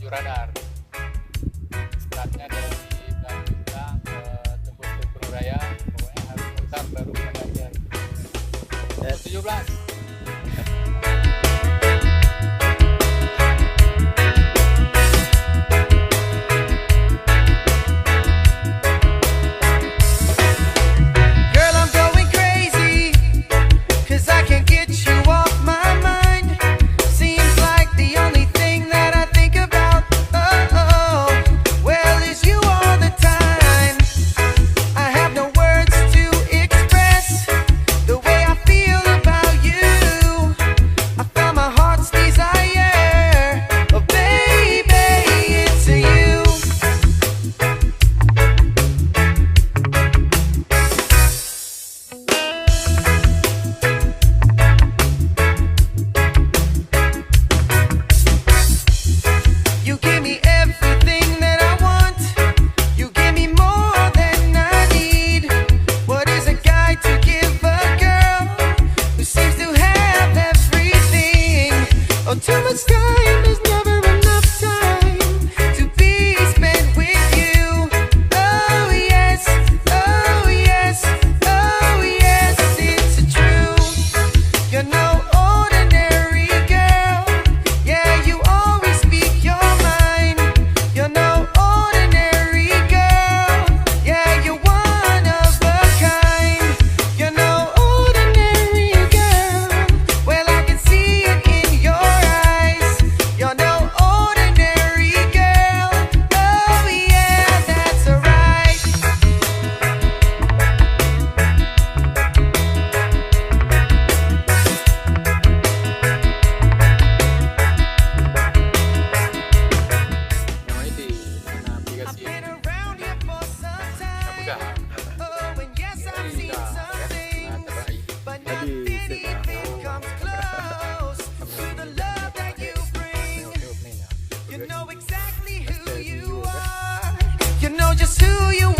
menuju radar. Startnya dari Blank ke tembus Buru Raya, pokoknya harus mutar baru mengajar. 17. Too much time is never enough time to be spent with you. Oh yes, oh yes, oh yes, it's true. You're no ordinary girl. Yeah, you always speak your mind. You're no ordinary girl. Yeah, you're one of a kind. You're no ordinary girl. Well, I can see it in your eyes. You're no ordinary girl. Oh yeah, that's right. Namanya di mana I've aplikasi been around here for some time. Mudah. Oh, and yes, I've seen some things, but nothing even comes close to the love that you bring. You know exactly who you are. You know just who you